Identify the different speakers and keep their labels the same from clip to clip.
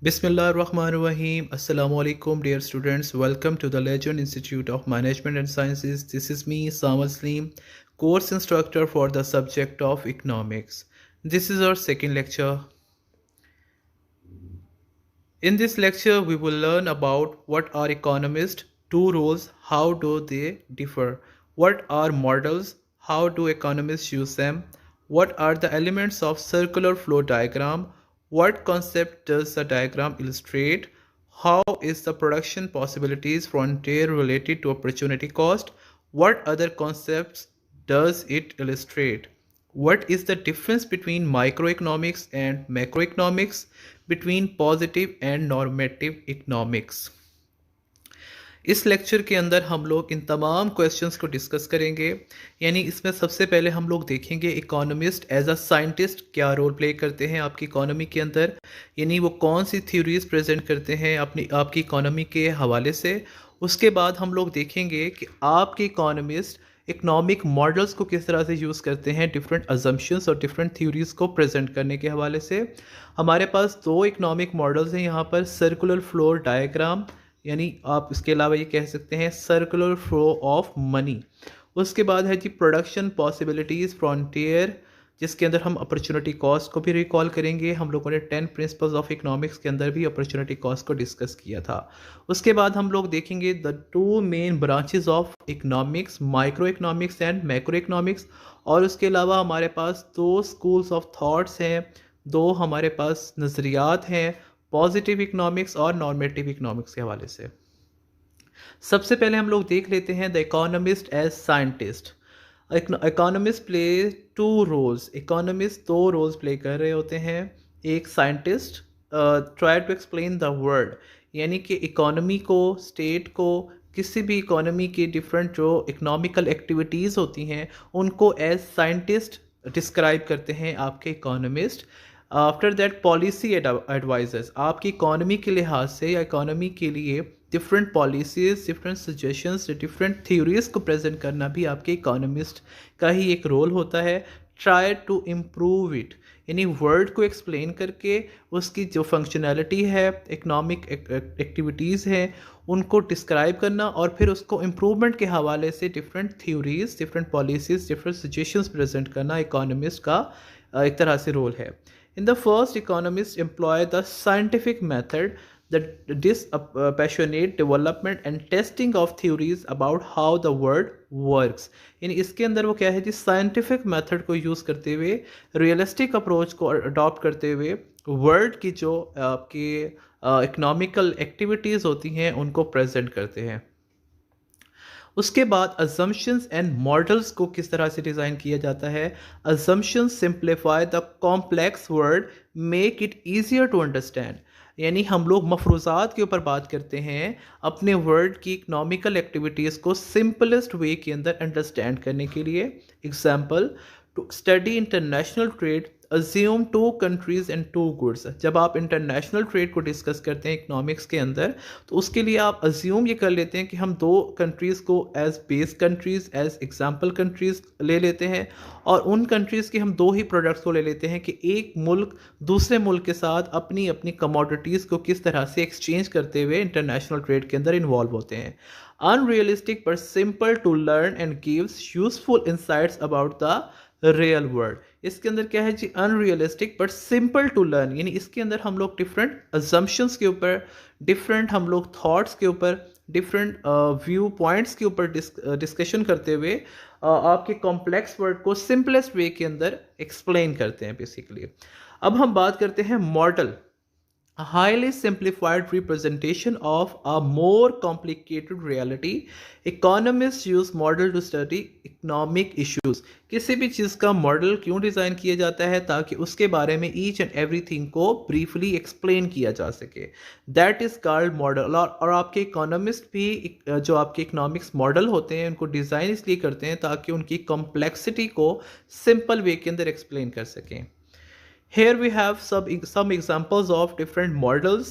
Speaker 1: Bismillahirrahmanirrahim. Assalamu alaikum, dear students. Welcome to the Legend Institute of Management and Sciences. This is me, Samad Saleem, course instructor for the subject of economics. This is our second lecture. In this lecture, we will learn about what are economists, two roles, how do they differ, what are models, how do economists use them, what are the elements of circular flow diagram, what concept does the diagram illustrate, how is the production possibilities frontier related to opportunity cost, what other concepts does it illustrate, what is the difference between microeconomics and macroeconomics, between positive and normative economics. इस lecture के अंदर हम लोग इन तमाम questions को discuss करेंगे। यानी इसमें सबसे पहले हम लोग देखेंगे इकोनॉमिस्ट एज अ साइंटिस्ट क्या रोल प्ले करते हैं आपकी इकोनॉमी के अंदर, यानी वो कौन सी थ्योरीज प्रेजेंट करते हैं अपनी आपकी इकोनॉमी के हवाले से। उसके बाद हम लोग देखेंगे कि आपके इकोनॉमिस्ट इकोनॉमिक मॉडल्स को किस तरह से यूज़ करते हैं डिफरेंट अजम्पशंस और डिफरेंट थ्योरीज को प्रेजेंट करने के हवाले से। हमारे पास दो इकोनॉमिक मॉडल्स हैं यहाँ पर, सर्कुलर फ्लो डायग्राम, यानी आप इसके अलावा ये कह सकते हैं सर्कुलर फ्लो ऑफ मनी। उसके बाद है जी प्रोडक्शन पॉसिबिलिटीज़ फ्रंटियर, जिसके अंदर हम अपॉर्चुनिटी कॉस्ट को भी रिकॉल करेंगे। हम लोगों ने 10 प्रिंसिपल्स ऑफ इकोनॉमिक्स के अंदर भी अपॉर्चुनिटी कॉस्ट को डिस्कस किया था। उसके बाद हम लोग देखेंगे the two main branches of economics, micro economics and macro economics. और उसके अलावा हमारे पास दो स्कूल्स ऑफ थॉट्स हैं, दो हमारे पास नज़रियात हैं, पॉजिटिव इकोनॉमिक्स और नॉर्मेटिव इकोनॉमिक्स के हवाले से। सबसे पहले हम लोग देख लेते हैं the economist as scientist. Economist play two roles, economist दो रोल्स प्ले कर रहे होते हैं। एक scientist try to explain the world, यानी कि इकोनॉमी को, स्टेट को, किसी भी इकोनॉमी की डिफरेंट जो इकोनॉमिकल एक्टिविटीज़ होती हैं उनको एज साइंटिस्ट डिस्क्राइब करते हैं आपके economist. After that policy advisers, आपकी इकोनॉमी के लिहाज से या इकोनॉमी के लिए different policies, different suggestions, different theories को प्रेजेंट करना भी आपके इकोनॉमिस्ट का ही एक रोल होता है। ट्राई टू इम्प्रूव इट, यानी वर्ड को एक्सप्लेन करके उसकी जो फंक्शनैलिटी है, इकोनॉमिक एक्टिविटीज़ हैं, उनको डिस्क्राइब करना और फिर उसको इम्प्रूवमेंट के हवाले से different theories, different policies, different suggestions present करना इकोनॉमिस्ट का एक तरह से रोल है। In the first, economists employ the scientific method, the dispassionate development and testing of theories about how the world works। यानी इसके अंदर वो क्या है जी, साइंटिफिक मेथड को यूज़ करते हुए, रियलिस्टिक अप्रोच को अडॉप्ट करते हुए वर्ल्ड की जो आपकी इकोनॉमिकल एक्टिविटीज़ होती हैं उनको प्रेजेंट करते हैं। उसके बाद अजम्पशंस एंड मॉडल्स को किस तरह से डिज़ाइन किया जाता है। Assumptions simplify the complex world, make it easier to understand. यानी हम लोग मफरूज़ात के ऊपर बात करते हैं अपने वर्ड की इकोनॉमिकल एक्टिविटीज़ को सिंपलेस्ट वे के अंदर अंडरस्टैंड करने के लिए। Example, to study international trade assume two countries and two goods. जब आप इंटरनेशनल ट्रेड को डिस्कस करते हैं इकोनॉमिक्स के अंदर तो उसके लिए आप अज्यूम ये कर लेते हैं कि हम दो कंट्रीज़ को as base countries, as example countries ले लेते हैं और उन कंट्रीज़ के हम दो ही प्रोडक्ट्स को ले लेते हैं कि एक मुल्क दूसरे मुल्क के साथ अपनी अपनी कमोडिटीज़ को किस तरह से एक्सचेंज करते हुए इंटरनेशनल ट्रेड के अंदर इन्वॉल्व होते हैं। अनरियलिस्टिक पर simple to learn and gives useful insights about the real world. इसके अंदर क्या है जी, unrealistic but simple to learn, यानी इसके अंदर हम लोग डिफरेंट अजम्पशंस के ऊपर, डिफरेंट हम लोग थॉट्स के ऊपर, डिफरेंट व्यू पॉइंट्स के ऊपर डिस्कशन करते हुए आपके कॉम्प्लेक्स वर्ड को सिंपलेस्ट वे के अंदर एक्सप्लेन करते हैं बेसिकली। अब हम बात करते हैं model, a highly simplified representation of a more complicated reality। Economists use model to study economic issues। किसी भी चीज़ का मॉडल क्यों डिज़ाइन किया जाता है, ताकि उसके बारे में ईच एंड एवरीथिंग को ब्रीफली एक्सप्लेन किया जा सके। That is called model. और आपके इकोनॉमिस्ट भी जो आपके इकोनॉमिक्स मॉडल होते हैं उनको डिज़ाइन इसलिए करते हैं ताकि उनकी कॉम्प्लेक्सिटी को सिंपल वे के अंदर एक्सप्लेन कर सकें। Here we have some examples of different models.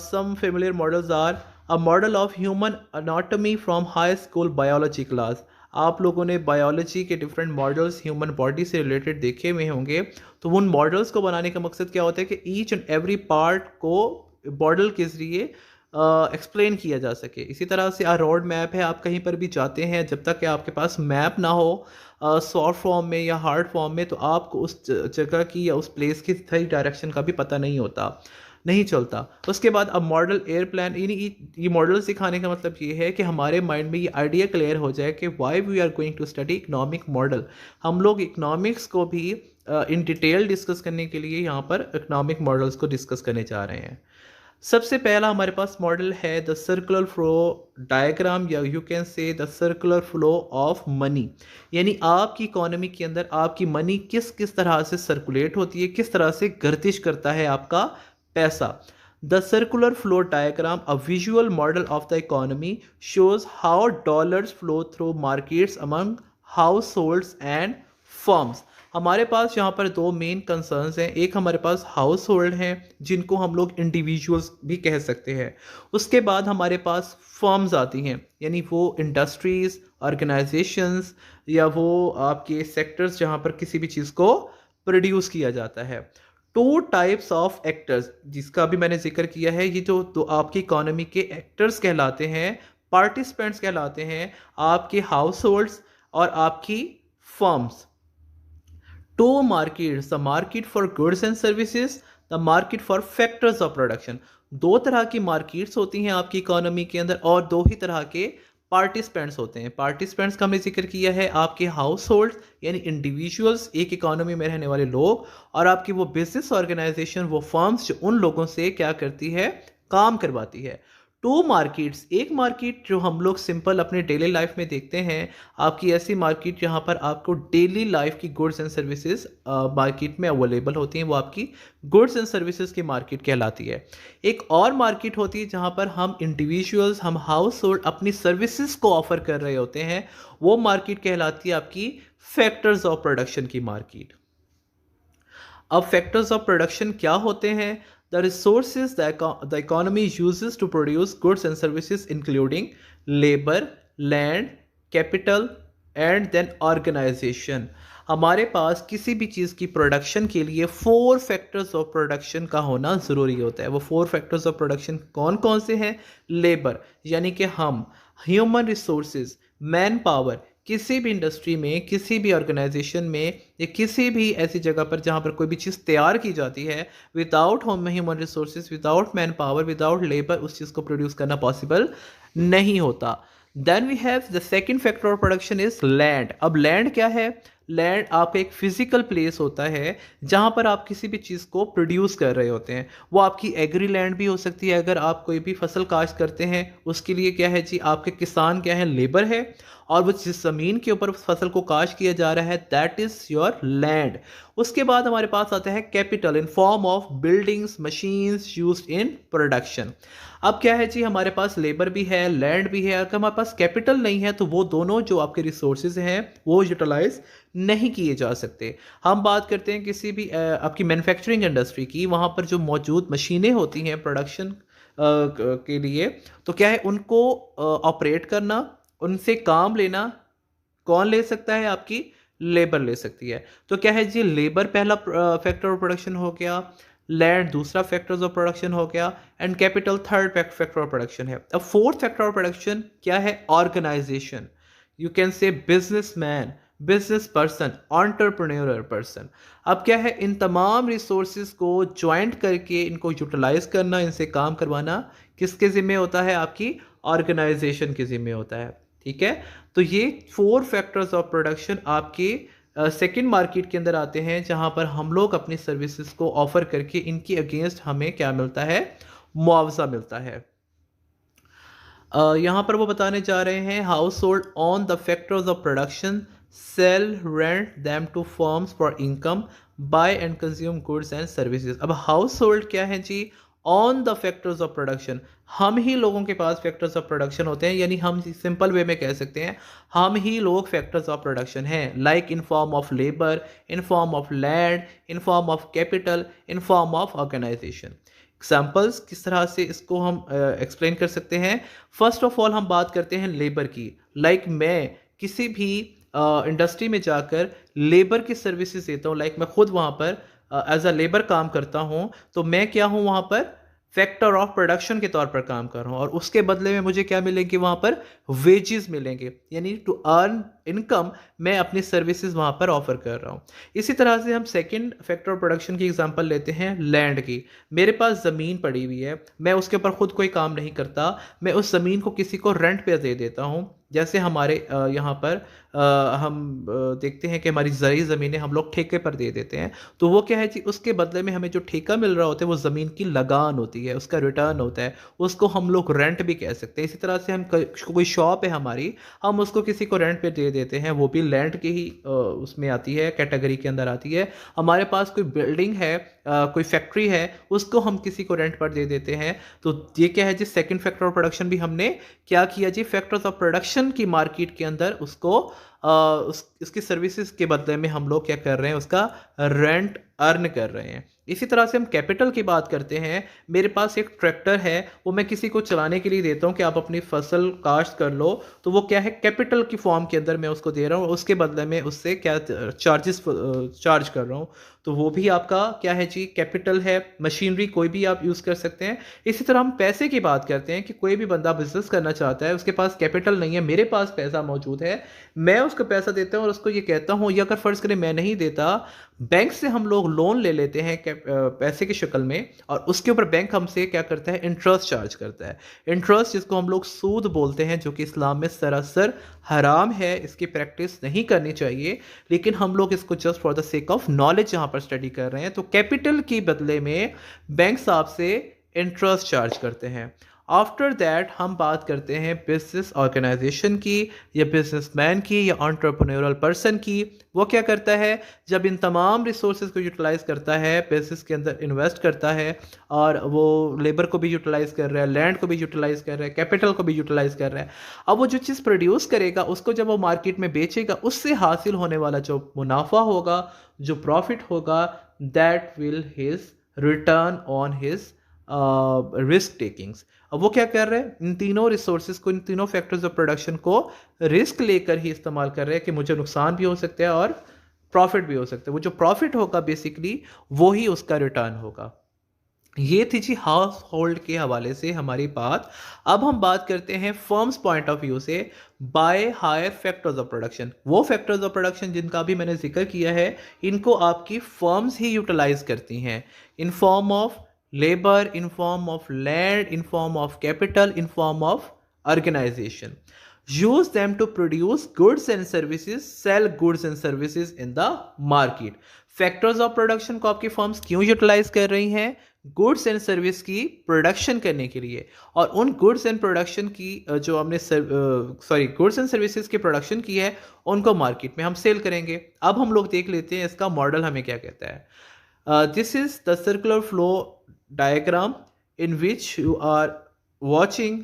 Speaker 1: Some familiar models are a model of human anatomy from high school biology class, आप लोगों ने बायोलॉजी के डिफरेंट मॉडल्स ह्यूमन बॉडी से रिलेटेड देखे हुए होंगे। तो उन मॉडल्स को बनाने का मकसद क्या होता है कि ईच एंड एवरी पार्ट को मॉडल के ज़रिए एक्सप्लेन किया जा सके। इसी तरह से रोड मैप है, आप कहीं पर भी जाते हैं, जब तक कि आपके पास मैप ना हो सॉफ्ट फॉर्म में या हार्ड फॉर्म में, तो आपको उस जगह की या उस प्लेस की सही डायरेक्शन का भी पता नहीं चलता। उसके बाद अब मॉडल एयरप्लेन, ये मॉडल सिखाने का मतलब ये है कि हमारे माइंड में ये आइडिया क्लियर हो जाए कि why we are going to study economic model. हम लोग इकोनॉमिक्स को भी इन डिटेल डिस्कस करने के लिए यहाँ पर इकोनॉमिक मॉडल्स को डिस्कस करने जा रहे हैं। सबसे पहला हमारे पास मॉडल है द सर्कुलर फ्लो डायग्राम, या यू कैन से the circular flow of money. यानी आपकी इकोनॉमी के अंदर आपकी मनी किस किस तरह से सर्कुलेट होती है, किस तरह से गर्दिश करता है आपका पैसा। The circular flow diagram, a visual model of the economy, shows how dollars flow through markets among house holds and firms. हमारे पास यहाँ पर दो मेन कंसर्न्स हैं। एक हमारे पास हाउस होल्ड हैं जिनको हम लोग इंडिविजुअल्स भी कह सकते हैं। उसके बाद हमारे पास फर्म्स आती हैं, यानी वो इंडस्ट्रीज, ऑर्गेनाइजेशंस या वो आपके सेक्टर्स जहाँ पर किसी भी चीज़ को प्रोड्यूस किया जाता है। टू टाइप्स ऑफ एक्टर्स, जिसका भी मैंने जिक्र किया है, ये जो तो आपकी इकोनॉमी के एक्टर्स कहलाते हैं, पार्टिसिपेंट्स कहलाते हैं, आपके हाउस होल्ड्स और आपकी firms. Two markets, the market for goods and services, the market for factors of production। दो तरह की मार्केट्स होती हैं आपकी इकोनॉमी के अंदर और दो ही तरह के पार्टिसिपेंट्स होते हैं। पार्टिसिपेंट्स का हमने जिक्र किया है आपके हाउस होल्ड यानी इंडिविजुअल्स, एक इकोनॉमी में रहने वाले लोग, और आपकी वो बिजनेस ऑर्गेनाइजेशन, वो फर्म्स जो उन लोगों से क्या करती है, काम करवाती है। टू मार्केट्स, एक मार्केट जो हम लोग सिंपल अपने डेली लाइफ में देखते हैं, आपकी ऐसी मार्केट जहाँ पर आपको डेली लाइफ की गुड्स एंड सर्विसेज मार्केट में अवेलेबल होती हैं, वो आपकी गुड्स एंड सर्विसेज की मार्केट कहलाती है। एक और मार्केट होती है जहाँ पर हम इंडिविजुअल्स, हम हाउस होल्ड अपनी सर्विसेज को ऑफर कर रहे होते हैं, वो मार्केट कहलाती है आपकी फैक्टर्स ऑफ प्रोडक्शन की मार्केट। अब फैक्टर्स ऑफ प्रोडक्शन क्या होते हैं? The resources the economy uses to produce goods and services including labor, land, capital and then organization। हमारे पास किसी भी चीज़ की प्रोडक्शन के लिए 4 फैक्टर्स ऑफ प्रोडक्शन का होना ज़रूरी होता है। वो 4 फैक्टर्स ऑफ प्रोडक्शन कौन कौन से हैं? लेबर, यानी कि हम, ह्यूमन रिसोर्सेज, मैन पावर, किसी भी इंडस्ट्री में, किसी भी ऑर्गेनाइजेशन में या किसी भी ऐसी जगह पर जहाँ पर कोई भी चीज़ तैयार की जाती है, without human resources, without man power, without labour उस चीज़ को प्रोड्यूस करना पॉसिबल नहीं होता। Then we have the second factor of production is land. अब लैंड क्या है? लैंड आपका एक फिजिकल प्लेस होता है जहाँ पर आप किसी भी चीज़ को प्रोड्यूस कर रहे होते हैं। वो आपकी एग्री लैंड भी हो सकती है, अगर आप कोई भी फसल काश्त करते हैं उसके लिए क्या है जी, आपके किसान क्या है, लेबर है, और वो जिस ज़मीन के ऊपर फसल को काश्त किया जा रहा है दैट इज़ योर लैंड। उसके बाद हमारे पास आता है capital in form of buildings, machines used in production. अब क्या है जी, हमारे पास लेबर भी है, लैंड भी है, अगर हमारे पास कैपिटल नहीं है तो वो दोनों जो आपके रिसोर्सेज हैं वो यूटिलाइज नहीं किए जा सकते। हम बात करते हैं किसी भी आपकी मैन्युफैक्चरिंग इंडस्ट्री की, वहाँ पर जो मौजूद मशीनें होती हैं प्रोडक्शन के लिए, तो क्या है, उनको ऑपरेट करना, उनसे काम लेना कौन ले सकता है? आपकी लेबर ले सकती है। तो क्या है जी, लेबर पहला फैक्टर ऑफ प्रोडक्शन हो गया, लैंड दूसरा फैक्टर ऑफ प्रोडक्शन हो गया, and capital third factor of production है। अब फोर्थ फैक्टर ऑफ प्रोडक्शन क्या है? Organisation, you can say businessman, business person, entrepreneur person. अब क्या है, इन तमाम रिसोर्सेज को ज्वाइंट करके इनको यूटिलाइज करना, इनसे काम करवाना किसके जिम्मे होता है? आपकी ऑर्गेनाइजेशन के जिम्मे होता है। ठीक है, तो ये 4 फैक्टर्स ऑफ प्रोडक्शन आपके सेकंड मार्केट के अंदर आते हैं, जहां पर हम लोग अपनी सर्विसेज को ऑफर करके इनकी अगेंस्ट हमें क्या मिलता है? मुआवजा मिलता है। यहाँ पर वो बताने जा रहे हैं, household on the factors of production, sell, rent them to firms for income, buy and consume goods and services. अब हाउस होल्ड क्या है जी? On the factors of production, हम ही लोगों के पास फैक्टर्स ऑफ प्रोडक्शन होते हैं, यानी हम सिंपल वे में कह सकते हैं हम ही लोग फैक्टर्स ऑफ प्रोडक्शन हैं, like in form of labour, in form of land, in form of capital, in form of organisation. Examples किस तरह से इसको हम एक्सप्लेन कर सकते हैं? फर्स्ट ऑफ ऑल हम बात करते हैं लेबर की। लाइक मैं किसी भी इंडस्ट्री में जाकर लेबर की सर्विसेज देता हूँ, लाइक मैं खुद वहाँ पर एज अ लेबर काम करता हूँ, तो मैं क्या हूँ वहाँ पर फैक्टर ऑफ प्रोडक्शन के तौर पर काम कर रहा हूँ, और उसके बदले में मुझे क्या मिलेंगे वहाँ पर, वेजेस मिलेंगे, यानी टू अर्न इनकम मैं अपनी सर्विसेज वहाँ पर ऑफर कर रहा हूँ। इसी तरह से हम सेकंड फैक्टर ऑफ प्रोडक्शन की एग्जांपल लेते हैं लैंड की। मेरे पास ज़मीन पड़ी हुई है, मैं उसके ऊपर खुद कोई काम नहीं करता, मैं उस ज़मीन को किसी को रेंट पे दे देता हूँ। जैसे हमारे यहाँ पर हम देखते हैं कि हमारी ज़रूरी ज़मीनें हम लोग ठेके पर दे देते हैं, तो वो क्या है जी, उसके बदले में हमें जो ठेका मिल रहा होता है वो ज़मीन की लगान होती है, उसका रिटर्न होता है, उसको हम लोग रेंट भी कह सकते हैं। इसी तरह से हम कोई शॉप है हमारी, हम उसको किसी को रेंट पे दे देते हैं, वो भी लैंड की ही उसमें आती है, कैटेगरी के अंदर आती है। हमारे पास कोई बिल्डिंग है, कोई फैक्ट्री है, उसको हम किसी को रेंट पर दे देते हैं, तो ये क्या है जी, सेकंड फैक्टर ऑफ प्रोडक्शन भी हमने क्या किया जी, फैक्टर्स ऑफ प्रोडक्शन की मार्केट के अंदर उसको उसकी सर्विसेज के बदले में हम लोग क्या कर रहे हैं, उसका रेंट अर्न कर रहे हैं। इसी तरह से हम कैपिटल की बात करते हैं। मेरे पास एक ट्रैक्टर है, वो मैं किसी को चलाने के लिए देता हूँ कि आप अपनी फसल काश्त कर लो, तो वो क्या है, कैपिटल की फॉर्म के अंदर मैं उसको दे रहा हूँ, उसके बदले में उससे क्या चार्जेस चार्ज कर रहा हूँ, तो वो भी आपका क्या है जी, कैपिटल है। मशीनरी कोई भी आप यूज़ कर सकते हैं। इसी तरह हम पैसे की बात करते हैं कि कोई भी बंदा बिजनेस करना चाहता है, उसके पास कैपिटल नहीं है, मेरे पास पैसा मौजूद है, मैं उसको पैसा देता हूँ और उसको ये कहता हूँ, या अगर फ़र्ज़ करें मैं नहीं देता, बैंक से हम लोग लोन ले लेते हैं पैसे की शक्ल में, और उसके ऊपर बैंक हमसे क्या करता है, इंटरेस्ट चार्ज करता है। इंटरेस्ट जिसको हम लोग सूद बोलते हैं, जो कि इस्लाम में सरासर हराम है, इसकी प्रैक्टिस नहीं करनी चाहिए, लेकिन हम लोग इसको just for the sake of knowledge यहाँ पर स्टडी कर रहे हैं। तो कैपिटल के बदले में बैंक साहब से इंटरेस्ट चार्ज करते हैं। आफ्टर दैट हम बात करते हैं बिजनेस ऑर्गेनाइजेशन की, या बिजनेसमैन की, या एंटरप्रेन्योरल पर्सन की। वो क्या करता है, जब इन तमाम रिसोर्सेज को यूटिलाइज करता है, बिजनेस के अंदर इन्वेस्ट करता है, और वो लेबर को भी यूटिलाइज कर रहा है, लैंड को भी यूटिलाइज कर रहा है, कैपिटल को भी यूटिलाइज कर रहा है। अब वो जो चीज़ प्रोड्यूस करेगा, उसको जब वो मार्केट में बेचेगा, उससे हासिल होने वाला जो मुनाफा होगा, जो प्रॉफिट होगा, that will his return on his risk takings. अब वो क्या कर रहे हैं, इन तीनों रिसोर्सेज को, इन तीनों फैक्टर्स ऑफ प्रोडक्शन को रिस्क लेकर ही इस्तेमाल कर रहे हैं कि मुझे नुकसान भी हो सकता है और प्रॉफिट भी हो सकता है। वो जो प्रॉफिट होगा बेसिकली वो ही उसका रिटर्न होगा। ये थी जी हाउस होल्ड के हवाले से हमारी बात। अब हम बात करते हैं फर्म्स पॉइंट ऑफ व्यू से, by hire factors of production. वो फैक्टर्स ऑफ प्रोडक्शन जिनका भी मैंने जिक्र किया है, इनको आपकी फर्म्स ही यूटिलाइज करती हैं, in form of labor, in form of land, in form of capital, in form of organization. Use them to produce goods and services, sell goods and services in the market. Factors of production को आपकी firms क्यों utilise कर रही हैं, goods and service की production करने के लिए, और उन गुड्स एंड प्रोडक्शन की जो हमने गुड्स एंड सर्विसेज की प्रोडक्शन की है, उनको मार्केट में हम सेल करेंगे। अब हम लोग देख लेते हैं इसका मॉडल हमें क्या कहता है। This is the circular flow diagram in which you are watching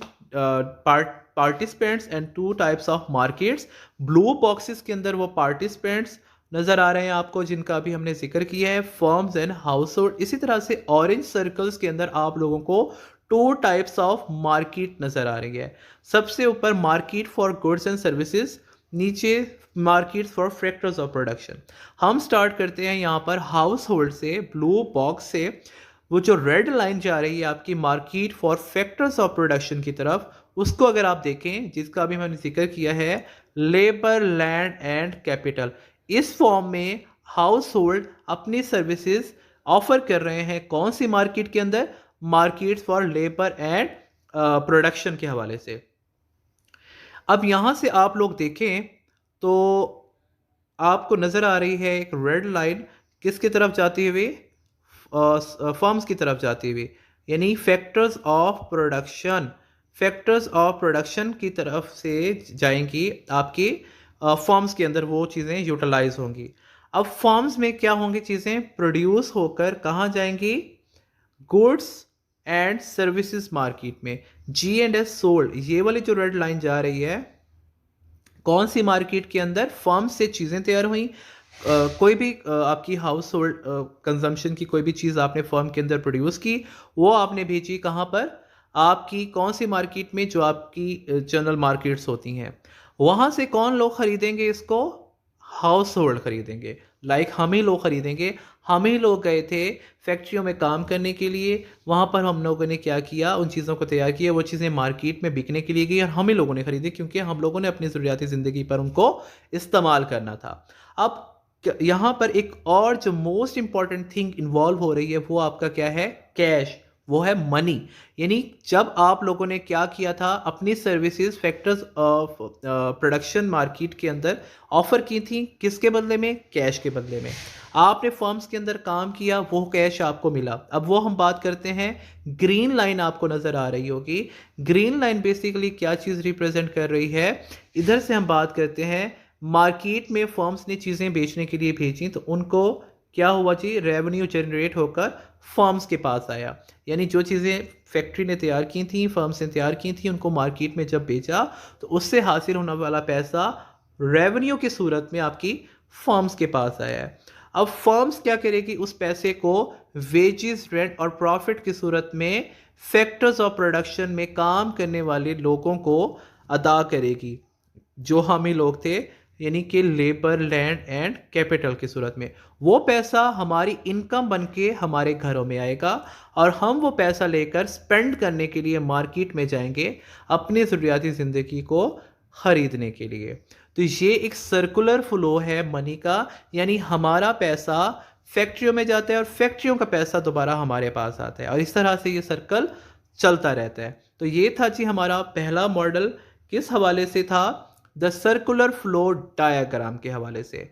Speaker 1: participants and two types of markets. Blue boxes के अंदर वो participants नज़र आ रहे हैं आपको, जिनका भी हमने जिक्र किया है, फर्म्स एंड हाउस होल्ड। इसी तरह से ऑरेंज सर्कल्स के अंदर आप लोगों को टू टाइप्स ऑफ मार्केट नज़र आ रही है। सबसे ऊपर market for goods and services, नीचे market for factors of production. हम स्टार्ट करते हैं यहाँ पर हाउस होल्ड से, ब्लू बॉक्स से। वो जो रेड लाइन जा रही है आपकी market for factors of production की तरफ, उसको अगर आप देखें, जिसका भी मैंने जिक्र किया है, लेबर, लैंड एंड कैपिटल। इस फॉर्म में हाउस होल्ड अपनी सर्विसेज ऑफर कर रहे हैं कौन सी मार्केट के अंदर, market for labour and production के हवाले से। अब यहां से आप लोग देखें तो आपको नजर आ रही है एक रेड लाइन, किसकी तरफ जाती हुई, फर्म्स की तरफ जाती हुई, यानी factors of production. Factors of production की तरफ से जाएंगी आपकी फर्म्स के अंदर, वो चीज़ें यूटिलाइज होंगी। अब फर्म्स में क्या होंगी, चीज़ें प्रोड्यूस होकर कहाँ जाएंगी, गुड्स एंड सर्विसेज मार्केट में। G&S सोल्ड, ये वाली जो रेड लाइन जा रही है, कौन सी मार्केट के अंदर, फर्म से चीज़ें तैयार हुई। कोई भी आपकी हाउस होल्ड कंजम्पशन की कोई भी चीज़ आपने फर्म के अंदर प्रोड्यूस की, वो आपने भेजी कहाँ पर, आपकी कौन सी मार्केट में, जो आपकी जनरल मार्केट्स होती हैं। वहाँ से कौन लोग खरीदेंगे इसको? हाउस होल्ड खरीदेंगे, लाइक हम ही लोग खरीदेंगे। हम ही लोग गए थे फैक्ट्रियों में काम करने के लिए, वहाँ पर हम लोगों ने क्या किया, उन चीज़ों को तैयार किया, वो चीज़ें मार्केट में बिकने के लिए गई और हम ही लोगों ने खरीदी, क्योंकि हम लोगों ने अपनी ज़रूरियाती ज़िंदगी पर उनको इस्तेमाल करना था। अब यहाँ पर एक और जो मोस्ट इंपॉर्टेंट थिंग इन्वॉल्व हो रही है वो आपका क्या है? कैश, वो है मनी। यानी जब आप लोगों ने क्या किया था, अपनी services factors of production market के अंदर ऑफर की थी, किसके बदले में? कैश के बदले में। आपने फर्म्स के अंदर काम किया, वो कैश आपको मिला। अब वो हम बात करते हैं, ग्रीन लाइन आपको नजर आ रही होगी। ग्रीन लाइन बेसिकली क्या चीज रिप्रेजेंट कर रही है? इधर से हम बात करते हैं, मार्केट में फर्म्स ने चीजें बेचने के लिए भेजी, तो उनको क्या हुआ जी? रेवेन्यू जनरेट होकर फर्म्स के पास आया। यानी जो चीज़ें फैक्ट्री ने तैयार की थी, फर्म्स ने तैयार की थी, उनको मार्केट में जब बेचा तो उससे हासिल होने वाला पैसा रेवेन्यू की सूरत में आपकी फर्म्स के पास आया है। अब फर्म्स क्या करेगी? उस पैसे को वेजेस, रेंट और प्रॉफिट की सूरत में फैक्टर्स ऑफ प्रोडक्शन में काम करने वाले लोगों को अदा करेगी, जो हम ही लोग थे, यानी कि लेबर, लैंड एंड कैपिटल की सूरत में। वो पैसा हमारी इनकम बन के हमारे घरों में आएगा और हम वो पैसा लेकर स्पेंड करने के लिए मार्केट में जाएंगे अपनी ज़रूरियाती ज़िंदगी को ख़रीदने के लिए। तो ये एक सर्कुलर फ्लो है मनी का, यानी हमारा पैसा फैक्ट्रियों में जाता है और फैक्ट्रियों का पैसा दोबारा हमारे पास आता है और इस तरह से ये सर्कल चलता रहता है। तो ये था जी हमारा पहला मॉडल, किस हवाले से था? द सर्कुलर फ्लो डायाग्राम के हवाले से।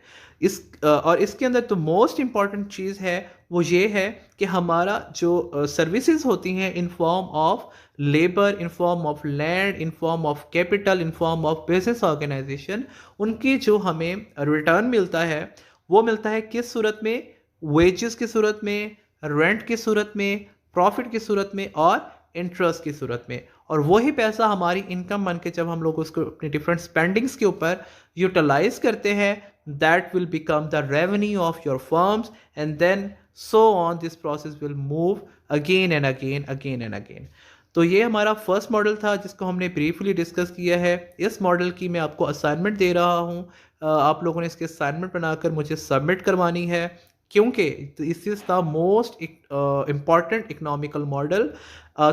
Speaker 1: और इसके अंदर तो मोस्ट इंपॉर्टेंट चीज़ है वो ये है कि हमारा जो सर्विसेज होती हैं in form of labour, in form of land, in form of capital, in form of business organisation, उनकी जो हमें रिटर्न मिलता है वो मिलता है किस सूरत में? वेजेस की सूरत में, रेंट की सूरत में, प्रॉफिट की सूरत में और इंटरेस्ट की सूरत में। और वही पैसा हमारी इनकम बन के जब हम लोग उसको अपने डिफरेंट स्पेंडिंग्स के ऊपर यूटिलाइज करते हैं, that will become the revenue of your firms and then so on, this process will move again and again, again and again. तो ये हमारा फर्स्ट मॉडल था जिसको हमने ब्रीफली डिस्कस किया है। इस मॉडल की मैं आपको असाइनमेंट दे रहा हूँ, आप लोगों ने इसके असाइनमेंट बनाकर मुझे सबमिट करवानी है, क्योंकि this is the most important economical model.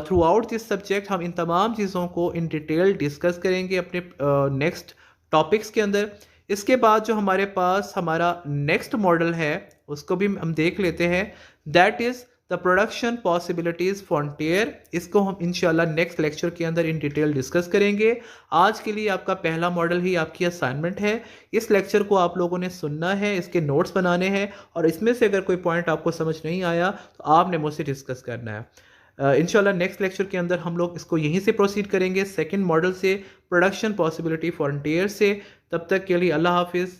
Speaker 1: Through out this subject हम इन तमाम चीज़ों को इन डिटेल डिस्कस करेंगे अपने नेक्स्ट टॉपिक्स के अंदर। इसके बाद जो हमारे पास हमारा नेक्स्ट मॉडल है उसको भी हम देख लेते हैं, that is the production possibilities frontier. इसको हम इंशाल्लाह नेक्स्ट लेक्चर के अंदर इन डिटेल डिस्कस करेंगे। आज के लिए आपका पहला मॉडल ही आपकी असाइनमेंट है। इस लेक्चर को आप लोगों ने सुनना है, इसके नोट्स बनाने हैं और इसमें से अगर कोई पॉइंट आपको समझ नहीं आया तो आपने मुझसे डिस्कस करना है। इंशाल्लाह नेक्स्ट लेक्चर के अंदर हम लोग इसको यहीं से प्रोसीड करेंगे, सेकंड मॉडल से, प्रोडक्शन पॉसिबिलिटी फ्रंटियर से। तब तक के लिए अल्लाह हाफिज़।